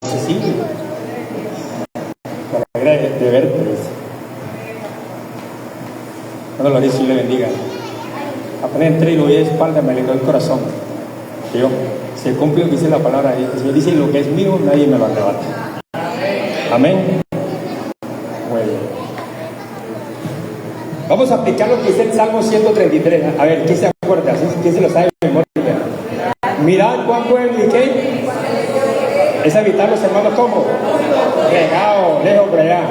Sí, me alegra de verte. Bueno, lo dice y le bendiga. Apenas entré y lo vi de espalda, me alegró el corazón. Que yo, se cumple lo que dice la palabra. El Señor dice: lo que es mío, nadie me lo arrebata. Amén. Bueno, vamos a aplicar lo que dice el Salmo 133. A ver, ¿quién se acuerda? ¿Quién se lo sabe de memoria? Mirad cuán bueno y qué es habitar los hermanos como regados, lejos por allá.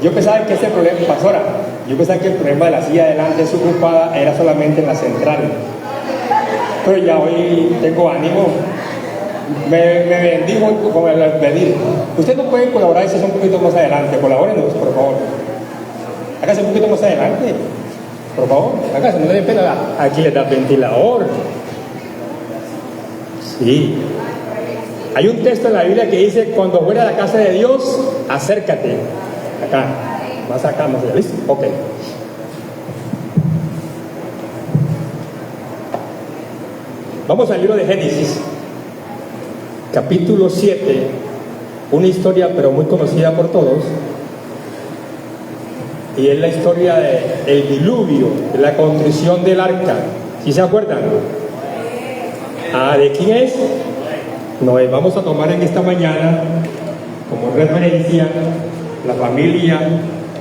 Yo pensaba que ese problema, pastora, yo pensaba que el problema de la silla adelante desocupada era solamente en la central. Pero ya hoy tengo ánimo. Me bendijo con el pedir. Usted no puede colaborar si es un poquito más adelante. Colabórenos, por favor. Hágase un poquito más adelante. Por favor, hágase, no le den pena. Aquí le da ventilador. Sí. Hay un texto en la Biblia que dice: cuando fuera a la casa de Dios, acércate. Acá, más acá, más allá. ¿Listo? Ok. Vamos al libro de Génesis, capítulo 7, una historia pero muy conocida por todos, y es la historia del diluvio, de la construcción del arca. ¿Sí se acuerdan? ¿De quién es? Noé. Vamos a tomar en esta mañana como referencia la familia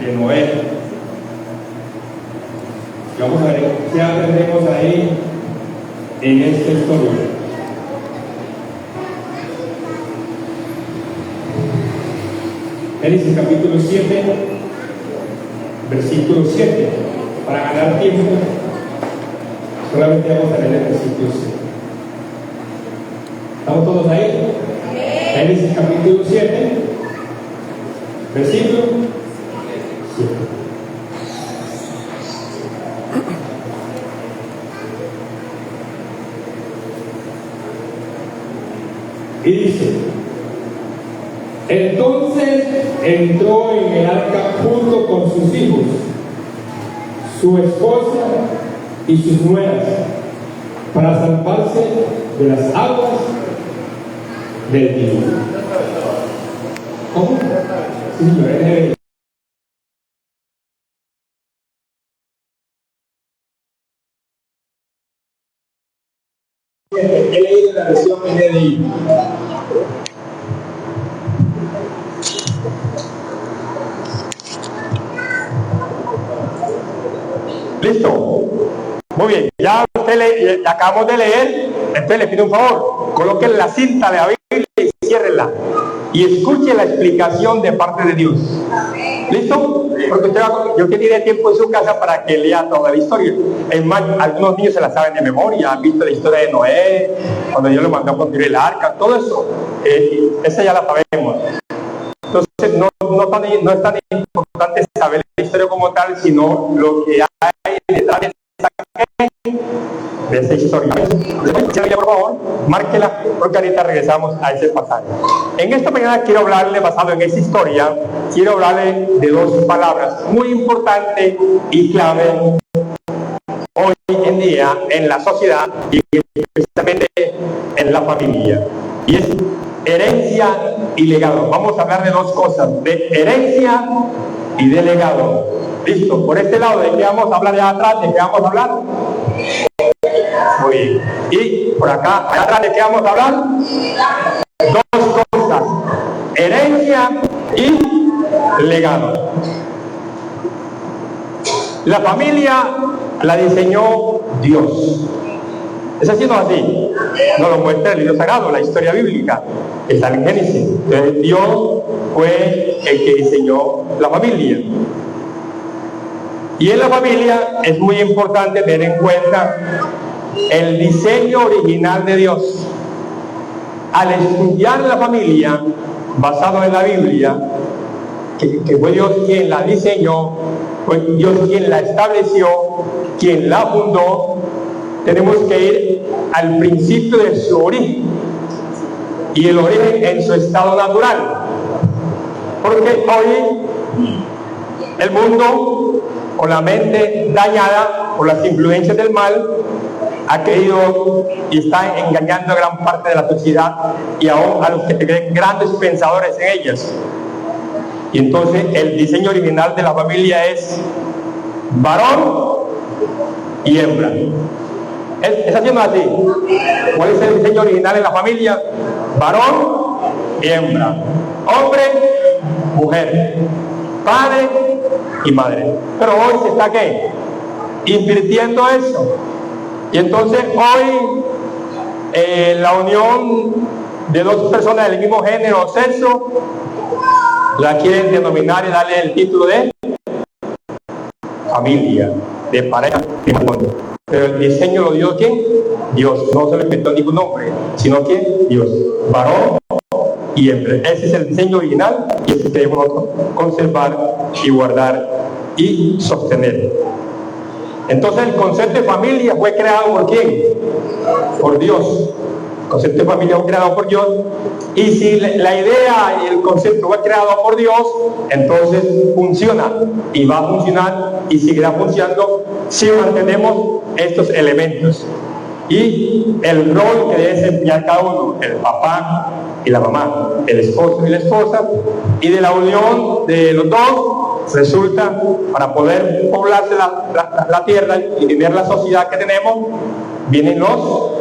de Noé. Y vamos a ver qué aprendemos ahí en esta historia. Génesis capítulo 7, versículo 7. Para ganar tiempo, solamente vamos a leer el versículo 7. ¿Estamos todos ahí? Génesis capítulo 7, versículo 7. Y dice: entonces entró en el arca junto con sus hijos, su esposa y sus nueras, para salvarse de las aguas del diluvio. ¿Cómo? Sí, señor. He leído la versión NDI. ¿Listo? Muy bien, ya acabamos de leer. Entonces le pido un favor: coloquen la cinta de la Biblia y ciérrenla y escuchen la explicación de parte de Dios. ¿Listo? Porque yo diré tiempo en su casa para que lea toda la historia. Es más, algunos niños se la saben de memoria, han visto la historia de Noé, cuando Dios lo mandó a construir el arca, todo eso. Esa ya la sabemos. Entonces no es tan importante saber la historia como tal, sino lo que hay detrás de esa historia. Por favor, márquela, porque ahorita regresamos a ese pasaje. En esta mañana quiero hablarle, basado en esa historia, quiero hablarle de dos palabras muy importantes y clave hoy en día en la sociedad y especialmente en la familia, y es herencia y legado. Vamos a hablar de dos cosas: de herencia y de legado. Listo. Por este lado, ¿de qué vamos a hablar? De atrás, ¿de qué vamos a hablar? Muy bien. Y por acá, allá atrás, ¿de qué vamos a hablar? Dos cosas: herencia y legado. La familia la diseñó Dios. Es así, no así. Nos lo muestra el libro sagrado, la historia bíblica. Está en Génesis. Entonces, Dios fue el que diseñó la familia. Y en la familia es muy importante tener en cuenta el diseño original de Dios. Al estudiar la familia, basado en la Biblia, que fue Dios quien la diseñó, fue Dios quien la estableció, quien la fundó, tenemos que ir al principio de su origen, y el origen en su estado natural. Porque hoy el mundo, con la mente dañada por las influencias del mal, ha querido y está engañando a gran parte de la sociedad y aún a los que se creen grandes pensadores en ellas. Y entonces el diseño original de la familia es varón y hembra. ¿Es haciendo así? ¿Cuál es el diseño original en la familia? Varón y hembra. Hombre, mujer. Padre y madre. Pero hoy se está ¿qué? Invirtiendo eso. Y entonces hoy la unión de dos personas del mismo género o sexo la quieren denominar y darle el título de familia, de pareja, de matrimonio. Pero el diseño lo dio ¿quién? Dios. No se le inventó ningún nombre, sino ¿quién? Dios. Varón y hembra. Ese es el diseño original y ese que debemos conservar y guardar y sostener. Entonces el concepto de familia fue creado ¿por quién? Por Dios. El concepto de familia fue creado por Dios. Y si la idea y el concepto fue creado por Dios, entonces funciona y va a funcionar y seguirá funcionando si mantenemos estos elementos. Y el rol que debe desempeñar cada uno, el papá y la mamá, el esposo y la esposa, y de la unión de los dos resulta, para poder poblarse la tierra y tener la sociedad que tenemos, vienen los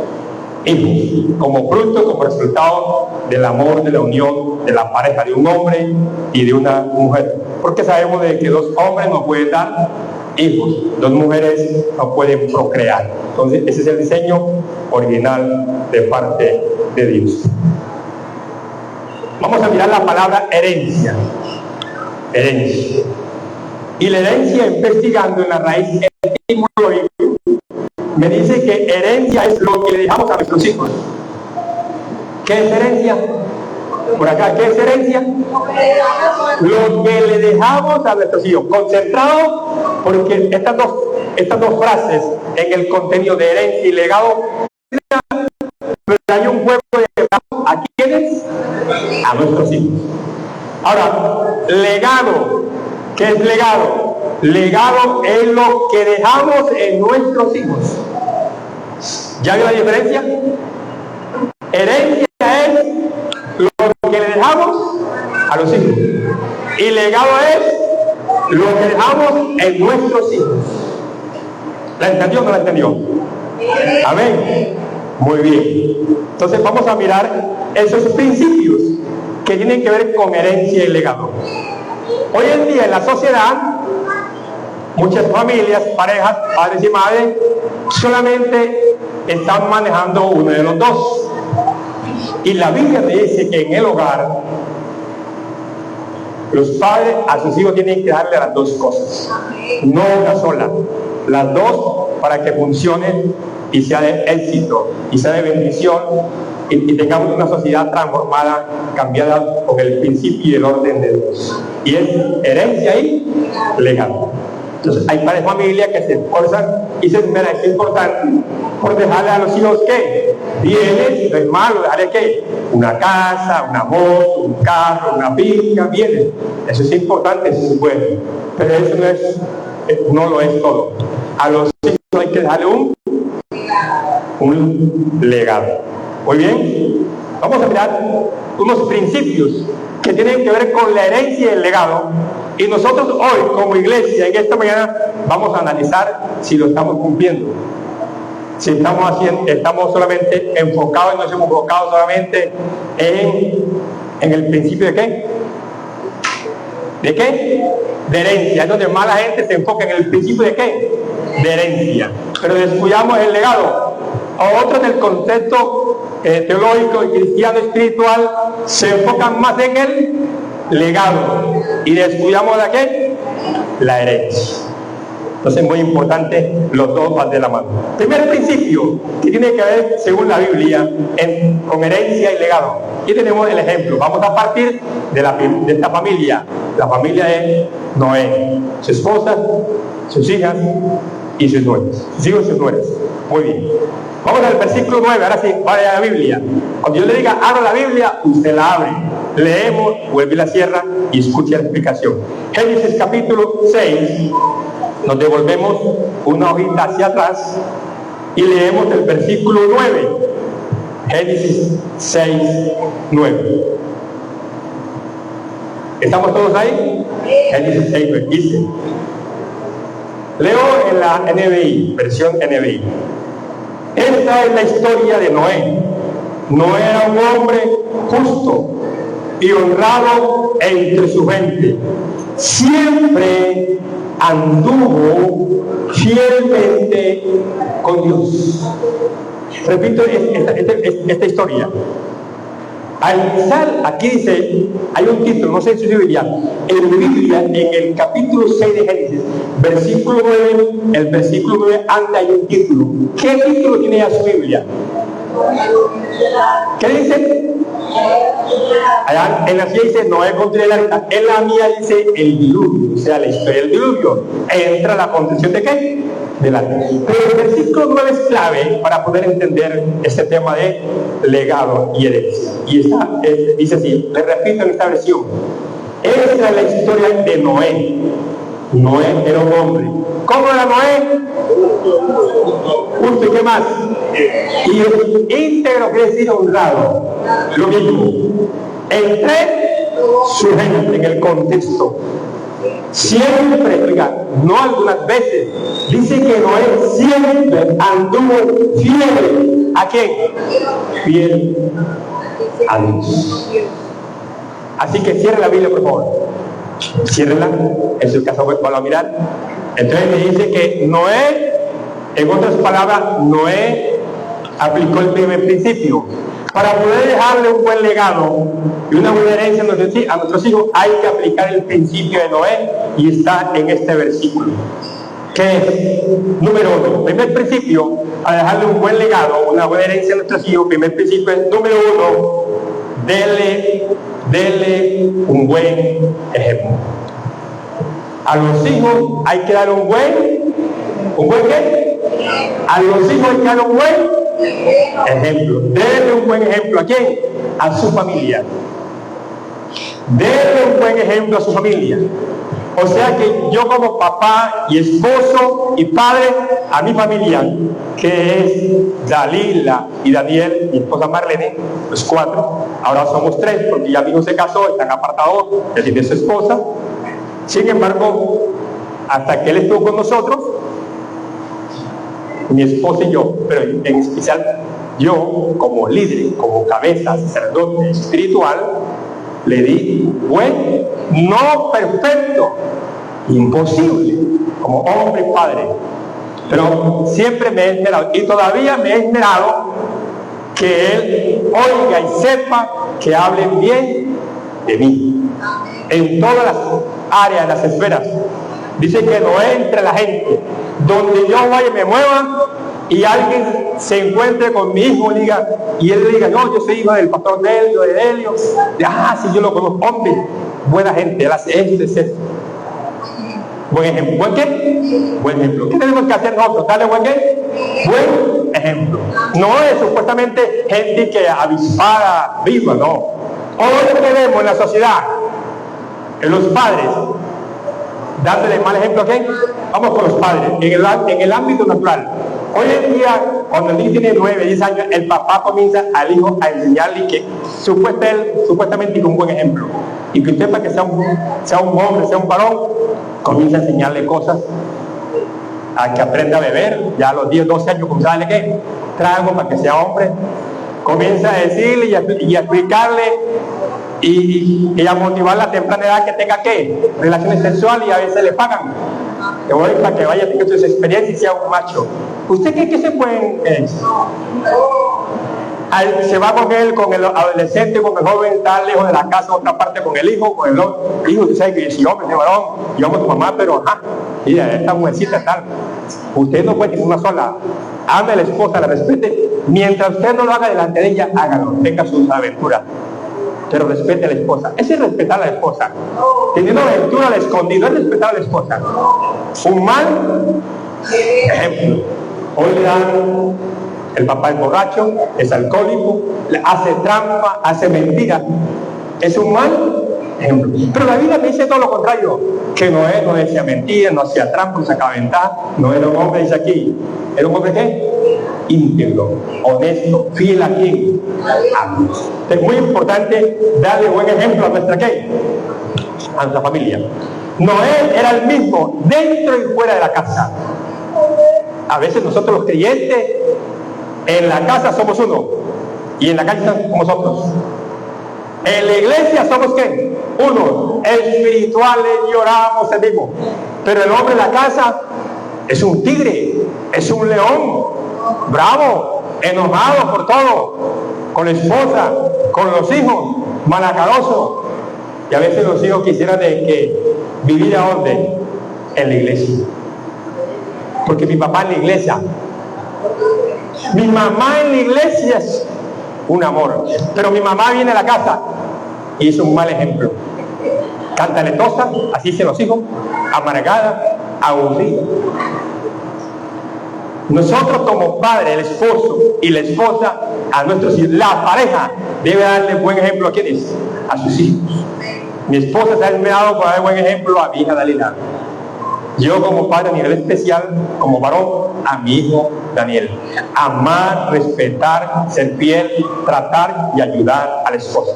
hijos, como fruto, como resultado del amor, de la unión, de la pareja de un hombre y de una mujer. Porque sabemos de que dos hombres no pueden dar hijos, dos mujeres no pueden procrear. Entonces ese es el diseño original de parte de Dios. Vamos a mirar la palabra herencia. Herencia. Y la herencia, investigando en la raíz etimológica, me dice que herencia es lo que le dejamos a nuestros hijos. ¿Qué es herencia? Por acá, ¿qué es herencia? Lo que le dejamos a nuestros hijos. Concentrado, porque estas dos frases en el contenido de herencia y legado, pero hay un juego de legado. ¿A quiénes? A nuestros hijos. Ahora, legado. ¿Qué es legado? Legado es lo que dejamos en nuestros hijos. ¿Ya vio la diferencia? Herencia es lo que le dejamos a los hijos. Y legado es lo que dejamos en nuestros hijos. ¿La entendió o no la entendió? Amén. Muy bien. Entonces vamos a mirar esos principios que tienen que ver con herencia y legado. Hoy en día en la sociedad, muchas familias, parejas, padres y madres, solamente están manejando uno de los dos. Y la Biblia te dice que en el hogar, los padres a sus hijos tienen que darle las dos cosas, no una sola, las dos, para que funcione y sea de éxito y sea de bendición y tengamos una sociedad transformada, cambiada con el principio y el orden de Dios. Y es herencia y legado. Entonces hay padres de familia que se esfuerzan y se esmeran, es importante, por dejarle a los hijos ¿qué? Bienes, no es malo, dejarle ¿qué? Una casa, una moto, un carro, una finca, bienes. Eso es importante, eso es bueno. Pero eso no lo es todo. A los hijos hay que dejarle un legado. Muy bien, vamos a mirar unos principios que tienen que ver con la herencia y el legado. Y nosotros hoy, como iglesia, en esta mañana, vamos a analizar si lo estamos cumpliendo. Si estamos solamente enfocados y nos hemos enfocado solamente en el principio de ¿qué? ¿De qué? De herencia. Es donde más la gente se enfoca en el principio de ¿qué? De herencia. Pero descuidamos el legado. A otros del concepto teológico y cristiano espiritual se enfocan más en el legado y descuidamos de qué? La herencia. Entonces es muy importante, los dos van de la mano. Primer principio que tiene que ver, según la Biblia, con herencia y legado. Aquí tenemos el ejemplo. Vamos a partir de esta familia, la familia de Noé, su esposa, sus hijas y sus nueras. Sus hijos y sus nueras. Muy bien. Vamos al versículo 9, ahora sí, vaya a la Biblia. Cuando yo le diga, abra la Biblia, usted la abre. Leemos, vuelve y la cierra y escucha la explicación. Génesis capítulo 6, nos devolvemos una hojita hacia atrás y leemos el versículo 9. Génesis 6, 9. ¿Estamos todos ahí? Génesis 6, 9. Dice, leo en la NBI, versión NBI. Esta es la historia de Noé. Noé era un hombre justo y honrado entre su gente. Siempre anduvo fielmente con Dios. Repito esta historia. Al iniciar, aquí dice, hay un título, no sé si es Biblia. En Biblia, en el capítulo 6 de Génesis, versículo 9, el versículo 9, antes hay un título. ¿Qué título tiene ya su Biblia? ¿Qué dice? Allá en la suya dice Noé construyó el arca. En la mía dice el diluvio, o sea, la historia del diluvio. Entra la construcción de ¿qué? Del arca. Pero el versículo 9 es clave para poder entender este tema de legado y herencia. Y dice así, le repito en esta versión. Esa es la historia de Noé. Noé era un hombre. ¿Cómo era Noé? Justo, ¿y qué más? Y íntegro quiere decir honrado. Lo mismo. Entre su gente, en el contexto. Siempre, oiga, no algunas veces. Dice que Noé siempre anduvo fiel. ¿A quién? Fiel a Dios. Así que cierre la Biblia, por favor. Ciérrela, en su caso van a mirar. Entonces me dice que Noé, en otras palabras, Noé aplicó el primer principio. Para poder dejarle un buen legado y una buena herencia a nuestros hijos, hay que aplicar el principio de Noé y está en este versículo. Que es, número 1, primer principio, a dejarle un buen legado, una buena herencia a nuestros hijos, primer principio es, número 1, dele un buen ejemplo. A los hijos hay que dar ¿un buen qué? A los hijos hay que dar un buen ejemplo. Dele un buen ejemplo. ¿A quién? A su familia. Dele un buen ejemplo a su familia. O sea que yo como papá y esposo y padre, a mi familia, que es Dalila y Daniel, mi esposa Marlene, los 4, ahora somos 3 porque ya mi hijo se casó, están apartados, él tiene su esposa. Sin embargo, hasta que él estuvo con nosotros, mi esposa y yo, pero en especial yo como líder, como cabeza, sacerdote espiritual, le di buen, no perfecto, imposible, como hombre y padre. Pero siempre me he esmerado, y todavía me he esmerado, que él oiga y sepa que hablen bien de mí. En todas las áreas, las esferas. Dice que no entre la gente. Donde yo vaya y me mueva, y alguien se encuentre con mi hijo y él le diga, no, yo soy hijo del pastor Delio, de Delio. Sí, yo lo conozco. Hombre, buena gente, él hace esto, es esto. Buen ejemplo. ¿Buen qué? Buen ejemplo. ¿Qué tenemos que hacer nosotros? ¿Darle buen qué? Buen ejemplo. No es supuestamente gente que avispada, viva, no. Hoy tenemos en la sociedad, en los padres, dándole mal ejemplo a quién. Vamos con los padres, en el ámbito natural. Hoy en día, cuando el niño tiene 9, 10 años, el papá comienza al hijo a enseñarle que supuestamente con un buen ejemplo. Y que usted, para que sea un hombre, sea un varón, comienza a enseñarle cosas, a que aprenda a beber. Ya a los 10, 12 años comienza a darle ¿qué? Trago para que sea hombre. Comienza a decirle y a explicarle y a motivarla a temprana edad que tenga ¿qué? Relaciones sexuales, y a veces le pagan. Que voy para que vaya a tener sus experiencias y sea un macho. ¿Usted cree que se pueden se va con él, con el adolescente, con el joven, está lejos de la casa, otra parte con el hijo, hijo, tú sabes que si hombre, si varón, yo amo a tu mamá, pero mira, esta mujercita tal. Usted no puede tener una sola. Ame a la esposa, la respete. Mientras usted no lo haga delante de ella, hágalo, tenga sus aventuras. Pero respete a la esposa. Ese es respetar a la esposa. Teniendo aventura al escondido es respetar a la esposa. Un mal ejemplo. Hoy le dan, el papá es borracho, es alcohólico, hace trampa, hace mentira. Es un mal ejemplo. Pero la Biblia me dice todo lo contrario. Que Noé no hacía mentira, no hacía trampa, no sacaba ventaja. No era un hombre, dice aquí. ¿Era un hombre qué? íntegro, honesto, fiel a quién, a Dios. Es muy importante darle buen ejemplo a nuestra ¿qué? A nuestra familia. Noé era el mismo dentro y fuera de la casa. A veces nosotros los creyentes en la casa somos uno y en la calle somos otros. En la iglesia somos ¿qué? Uno. Espirituales, lloramos, servimos. Pero el hombre en la casa es un tigre, es un león, bravo, enojado por todo, con la esposa, con los hijos, malacaroso. Y a veces los hijos quisieran de que vivir ¿a dónde? En la iglesia. Porque mi papá en la iglesia, mi mamá en la iglesia es un amor, pero mi mamá viene a la casa y es un mal ejemplo. Cantaletosa, así dicen los hijos, amargada, aburrida. Nosotros como padres, el esposo y la esposa, a nuestros hijos, la pareja debe darle buen ejemplo ¿a quiénes? A sus hijos. Mi esposa se ha esmerado por dar buen ejemplo a mi hija Dalila. Yo como padre a nivel especial, como varón, a mi hijo Daniel. Amar, respetar, ser fiel, tratar y ayudar a la esposa.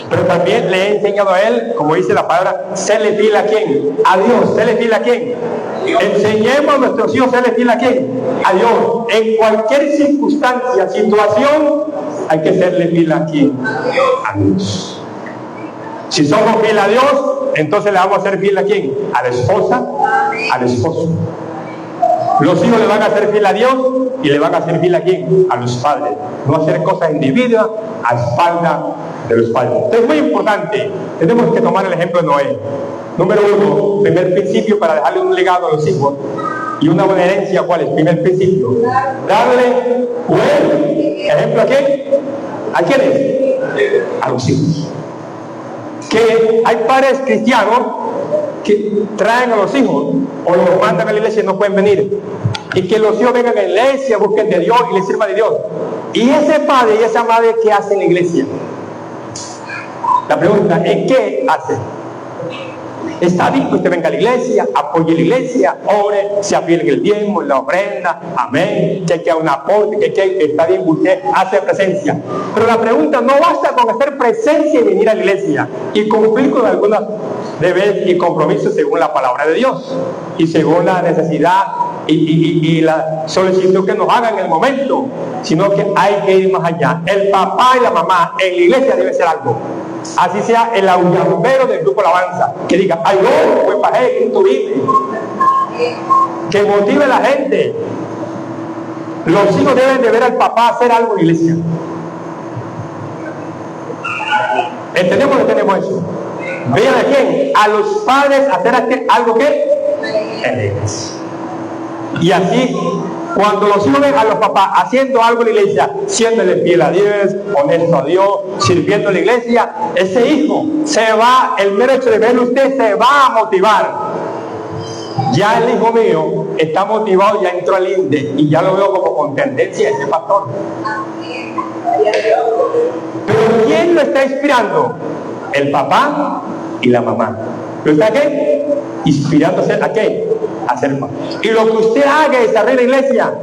Pero también le he enseñado a él, como dice la palabra, serle fiel a quién, a Dios. Serle fiel a quién. Enseñemos a nuestros hijos serle fiel a quién, a Dios. En cualquier circunstancia, situación, hay que serle fiel a quién, a Dios. Si somos fieles a Dios, entonces le vamos a ser fiel a quién, a la esposa, al esposo. Los hijos le van a ser fiel a Dios y le van a ser fiel a quién, a los padres. No hacer cosas individuales a espalda de los padres. Entonces es muy importante, tenemos que tomar el ejemplo de Noé. Número uno, primer principio para dejarle un legado a los hijos y una buena herencia. ¿Cuál es? Primer principio, darle buen ejemplo a quién, ¿a quiénes? A los hijos. Que hay padres cristianos que traen a los hijos o los mandan a la iglesia y no pueden venir, y que los hijos vengan a la iglesia, busquen de Dios y les sirvan de Dios. Y ese padre y esa madre, ¿qué hace en la iglesia? La pregunta, ¿en qué hace? Está bien que usted venga a la iglesia, apoye la iglesia, ore, se afiele en el diezmo, en la ofrenda, amén, que hay un aporte, que está bien, usted hace presencia. Pero la pregunta, no basta con hacer presencia y venir a la iglesia y cumplir con algunos deberes y compromisos según la palabra de Dios y según la necesidad y la solicitud que nos haga en el momento, sino que hay que ir más allá. El papá y la mamá en la iglesia debe ser algo. Así sea el aulladero del grupo Alabanza, que diga, ay, no, pues bajé, que tú vives, que motive a la gente. Los hijos deben de ver al papá hacer algo en la iglesia. ¿Entendemos o no tenemos eso? ¿Vean a quién? A los padres hacer algo que en la iglesia. Y así, cuando los hijos ven a los papás haciendo algo en la iglesia, siéndole fiel a Dios, honesto a Dios, sirviendo en la iglesia, ese hijo se va, el mero hecho de verlo usted se va a motivar. Ya el hijo mío está motivado, ya entró al INDE y ya lo veo como con tendencia a ese pastor. Pero ¿quién lo está inspirando? El papá y la mamá. ¿Lo está qué? Inspirándose a qué? A hacer más. Y lo que usted haga es abrir la iglesia,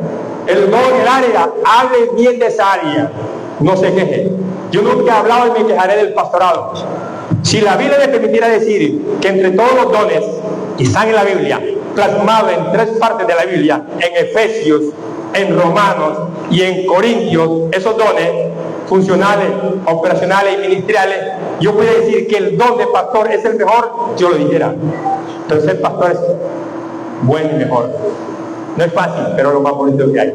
el don, el área, hable bien de esa área. No se queje. Yo nunca he hablado y me quejaré del pastorado. Si la Biblia le permitiera decir que entre todos los dones que están en la Biblia, plasmados en 3 partes de la Biblia, en Efesios, en Romanos y en Corintios, esos dones funcionales, operacionales y ministeriales, yo puedo decir que el don de pastor es el mejor, yo lo dijera. Pero ser pastor es bueno y mejor. No es fácil, pero lo más bonito que hay.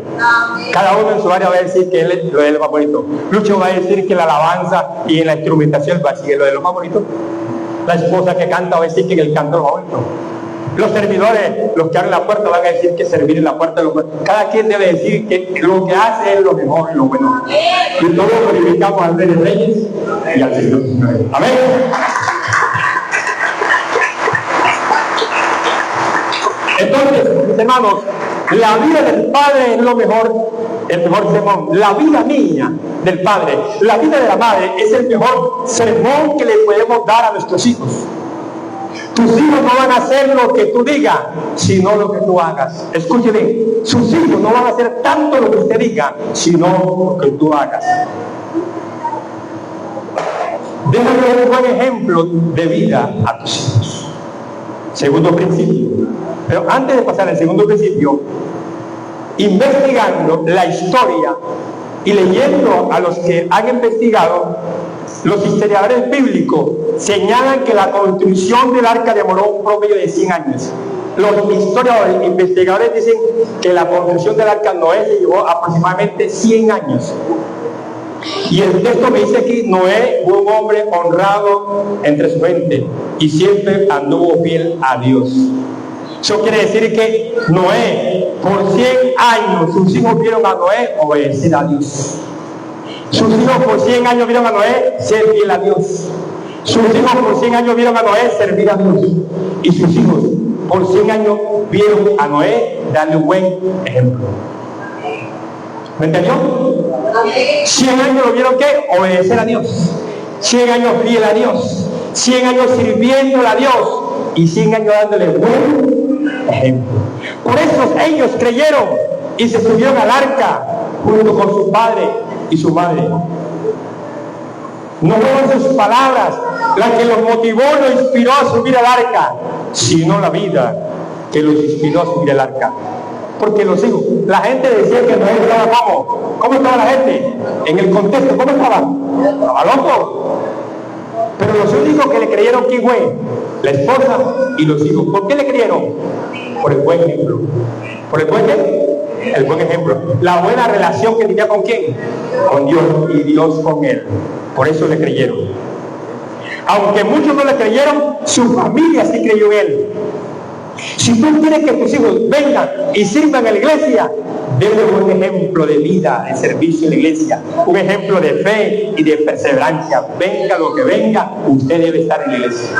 Cada uno en su área va a decir que él es lo más bonito. Lucho va a decir que la alabanza y en la instrumentación va a decir que lo de lo más bonito. La esposa que canta va a decir que el canto es lo más bonito. Los servidores, los que abren la puerta, van a decir que servir en la puerta es lo mejor. Cada quien debe decir que lo que hace es lo mejor y lo bueno. Y todos glorificamos al Rey de Reyes y al Señor. Amén. Entonces, mis hermanos, la vida del Padre es lo mejor, el mejor sermón. La vida mía del Padre, la vida de la Madre es el mejor sermón que le podemos dar a nuestros hijos. Tus hijos no van a hacer lo que tú digas, sino lo que tú hagas. Escuche bien, sus hijos no van a hacer tanto lo que usted diga, sino lo que tú hagas. Déjame un buen ejemplo de vida a tus hijos. Segundo principio. Pero antes de pasar al segundo principio, investigando la historia y leyendo a los que han investigado, los historiadores bíblicos señalan que la construcción del arca demoró un promedio de 100 años. Los historiadores, investigadores dicen que la construcción del arca Noé se llevó aproximadamente 100 años. Y el texto me dice aquí, Noé fue un hombre honrado entre su gente y siempre anduvo fiel a Dios. Eso quiere decir que Noé, por 100 años, sus hijos vieron a Noé obedecer a Dios. Sus hijos por 100 años vieron a Noé ser fiel a Dios. Sus hijos por 100 años vieron a Noé servir a Dios. Y sus hijos por 100 años vieron a Noé darle un buen ejemplo. ¿Me entendió? 100 años lo vieron que obedecer a Dios. 100 años fiel a Dios. 100 años sirviéndole a Dios. Y 100 años dándole buen ejemplo. Por eso ellos creyeron y se subieron al arca junto con su padre y su madre. No fueron sus palabras las que los motivó, los inspiró a subir al arca, sino la vida que los inspiró a subir al arca. Porque los hijos, la gente decía que Noé estaba ¿cómo estaba la gente? En el contexto, ¿cómo estaba? Estaba loco. Pero los únicos que le creyeron, ¿quién fue? La esposa y los hijos. ¿Por qué le creyeron? Por el buen ejemplo. ¿Por el buen qué? El buen ejemplo. La buena relación que tenía con quién? Con Dios y Dios con él. Por eso le creyeron. Aunque muchos no le creyeron, su familia sí creyó en él. Si tú quieres que tus hijos vengan y sirvan en la iglesia, denle un ejemplo de vida, de servicio en la iglesia, un ejemplo de fe y de perseverancia. Venga lo que venga, usted debe estar en la iglesia.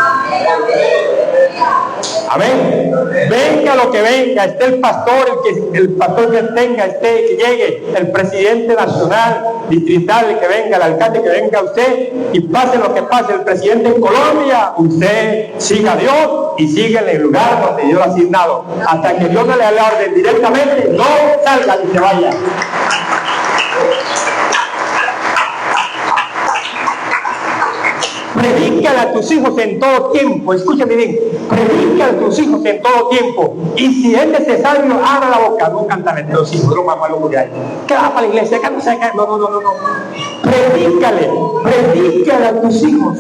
Amén. Venga lo que venga, esté el pastor, el pastor que tenga, que llegue, el presidente nacional, distrital, el que venga, el alcalde que venga, usted, y pase lo que pase, el presidente en Colombia, usted siga a Dios y siga en el lugar donde Dios lo ha asignado. Hasta que Dios no le dé la orden directamente, no salga ni se vaya. Predícale a tus hijos en todo tiempo. Escúchame bien. Predícale a tus hijos en todo tiempo. Y si es necesario, abra la boca. No cantarle a los hijos. No más malo que hay. Que va para la iglesia. Que no se cae. No. Predícale a tus hijos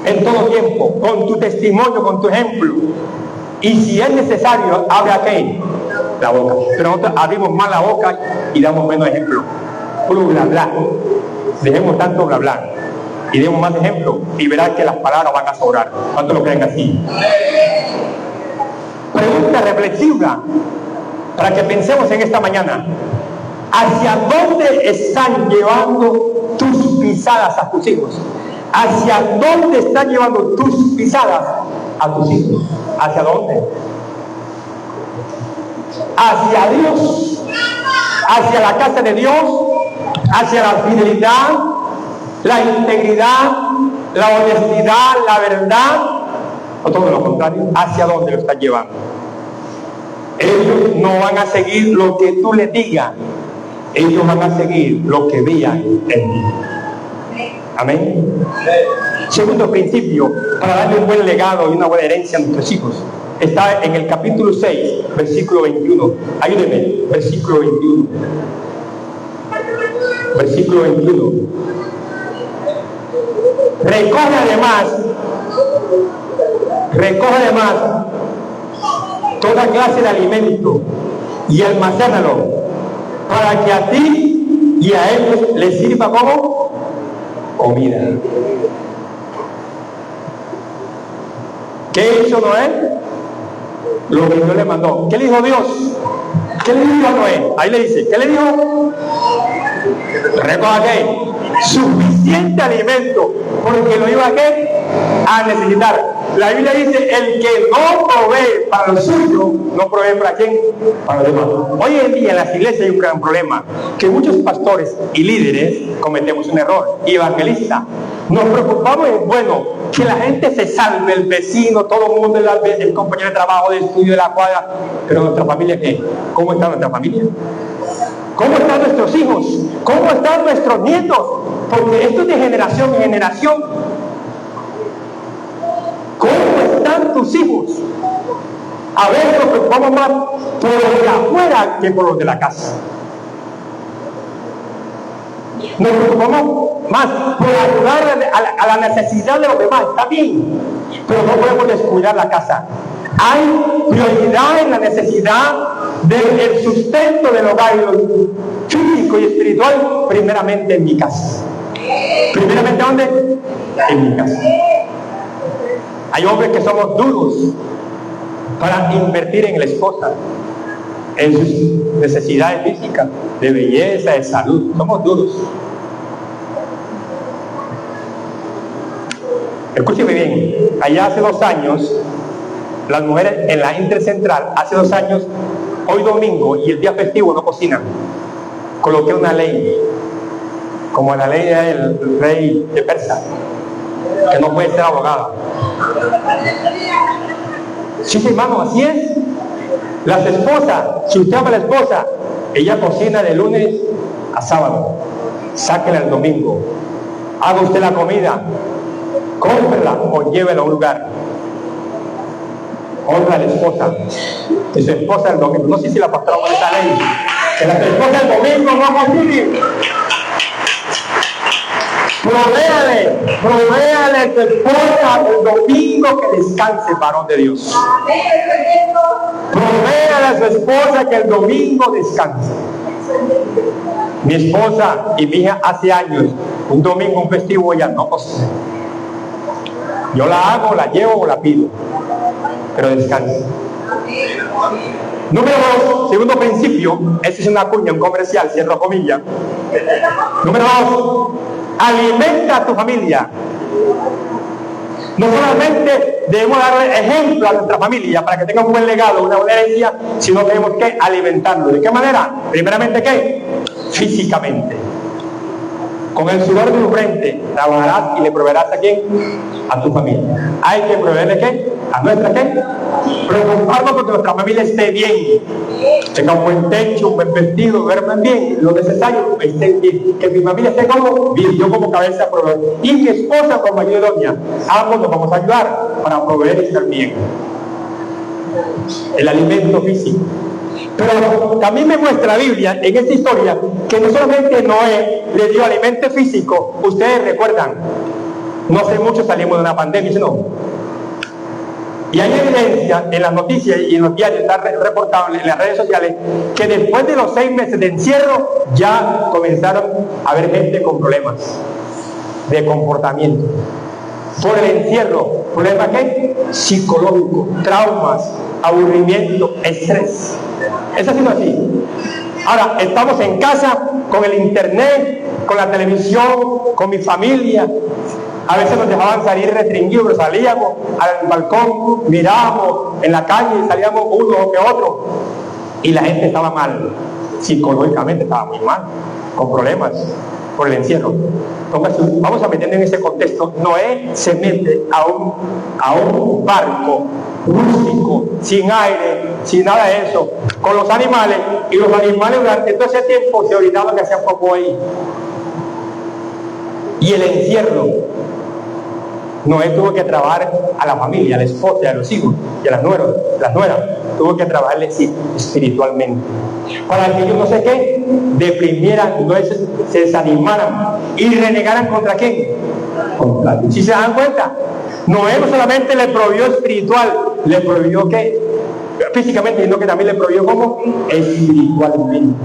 en todo tiempo. Con tu testimonio, con tu ejemplo. Y si es necesario, abre aquí la boca. Pero nosotros abrimos más la boca y damos menos ejemplo. Puro bla bla. Dejemos tanto bla bla. Y demos más ejemplos y verás que las palabras van a sobrar. ¿Cuántos lo creen así? Pregunta reflexiva para que pensemos en esta mañana. ¿Hacia dónde están llevando tus pisadas a tus hijos? ¿Hacia dónde están llevando tus pisadas a tus hijos? ¿Hacia dónde? ¿Hacia Dios? ¿Hacia la casa de Dios? ¿Hacia la fidelidad? ¿La integridad, la honestidad, la verdad? O todo lo contrario, ¿hacia dónde lo están llevando? Ellos no van a seguir lo que tú les digas, ellos van a seguir lo que vean en ti. Amén. Segundo principio, para darle un buen legado y una buena herencia a nuestros hijos, está en el capítulo 6, versículo 21. Ayúdeme, versículo 21. Versículo 21. Recoge además toda clase de alimento y almacénalo para que a ti y a ellos les sirva como comida. ¿Qué hizo Noé? Lo que Dios le mandó. ¿Qué le dijo Dios? ¿Qué le dijo a Noé? Ahí le dice, ¿qué le dijo? Recoge suficiente alimento, porque lo iba a necesitar. La Biblia dice, el que no provee para lo suyo, no provee para quién, para los demás. Hoy en día en las iglesias hay un gran problema, que muchos pastores y líderes cometemos un error, y evangelistas. Nos preocupamos en, bueno, que la gente se salve, el vecino, todo el mundo, el compañero de trabajo, de estudio, de la cuadra, pero nuestra familia, ¿qué? ¿Cómo está nuestra familia? ¿Cómo están nuestros hijos? ¿Cómo están nuestros nietos? Porque esto es de generación en generación. ¿Cómo están tus hijos? A veces nos preocupamos más por los de afuera que por los de la casa. Nos preocupamos más por ayudar a la necesidad de los demás. Está bien, pero no podemos descuidar la casa. Hay prioridad en la necesidad del sustento del hogar físico y espiritual, primeramente en mi casa. ¿Primeramente dónde? En mi casa. Hay hombres que somos duros para invertir en la esposa, en sus necesidades físicas, de belleza, de salud. Somos duros. Escúcheme bien, allá hace 2 años, las mujeres en la Intercentral, hace 2 años, hoy domingo y el día festivo no cocinan. Coloqué una ley, como la ley del rey de Persia, que no puede ser abogada. Sí, hermano, así es. Las esposas, si usted ama a la esposa, ella cocina de lunes a sábado, sáquela el domingo, haga usted la comida, cómprela o llévela a un lugar. Honra a la esposa, que su esposa el domingo, no sé si la pastora con esta ley, que la esposa el domingo no cocine. Provéale a tu esposa el domingo que descanse, varón de Dios. Provéale a su esposa que el domingo descanse. Mi esposa y mi hija hace años, un domingo, un festivo, ella no cocina. Yo la hago, la llevo o la pido, pero descansa. Número 2, segundo principio, esta es una cuña, un comercial, cierro comillas. Número 2, alimenta a tu familia. No solamente debemos darle ejemplo a nuestra familia para que tenga un buen legado, una buena herencia, sino que tenemos que alimentarlo. ¿De qué manera? Primeramente, ¿qué? Físicamente. Con el sudor de tu frente trabajarás y le proveerás a quién? A tu familia. Hay que proveerle ¿qué? A nuestra ¿qué? Preocuparnos porque nuestra familia esté bien, tenga un buen techo, un buen vestido, duerman bien, lo necesario, estén bien, que mi familia esté como bien, yo como cabeza proveedor y mi esposa como ayudonia. Ambos nos vamos a ayudar para proveer y estar bien. El alimento físico. Pero también me muestra la Biblia en esta historia que no solamente Noé le dio alimento físico. Ustedes recuerdan, no hace mucho salimos de una pandemia, ¿no? Y hay evidencia en las noticias y en los diarios, está reportado en las redes sociales, que después de los 6 meses de encierro ya comenzaron a haber gente con problemas de comportamiento. Por el encierro, ¿problema qué? Psicológico, traumas, aburrimiento, estrés. Es así, no así. Ahora, estamos en casa, con el internet, con la televisión, con mi familia. A veces nos dejaban salir restringidos, pero salíamos al balcón, mirábamos en la calle, salíamos uno o que otro. Y la gente estaba mal, psicológicamente estaba muy mal, con problemas por el encierro. Entonces, vamos a meternos en ese contexto. Noé se mete a un barco rústico, sin aire, sin nada de eso, con los animales, y los animales durante todo ese tiempo se orinaban que hacía poco ahí. Y el encierro, Noé tuvo que trabajar a la familia, a la esposa, a los hijos y a las nueras, tuvo que trabajarles espiritualmente para que ellos no sé qué, deprimieran, no se desanimaran y renegaran contra quién, contra Dios. Si se dan cuenta, Noé no solamente le proveyó espiritual, le proveyó que físicamente, sino que también le proveyó como espiritualmente.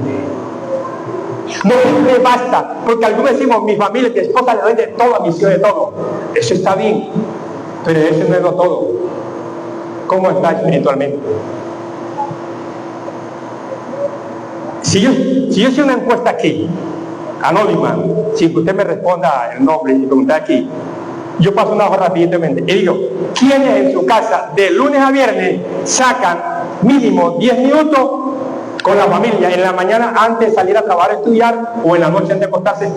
No siempre basta, porque algunos decimos, mi familia, mi esposa le doy de todo, a mi hijo de todo. Eso está bien, pero eso no es lo todo. ¿Cómo está espiritualmente? Si yo hice una encuesta aquí, anónima, sin que usted me responda el nombre y preguntar aquí, yo paso una hoja rápidamente y digo, ¿quiénes en su casa de lunes a viernes sacan mínimo 10 minutos con la familia en la mañana antes de salir a trabajar, a estudiar, o en la noche antes de acostarse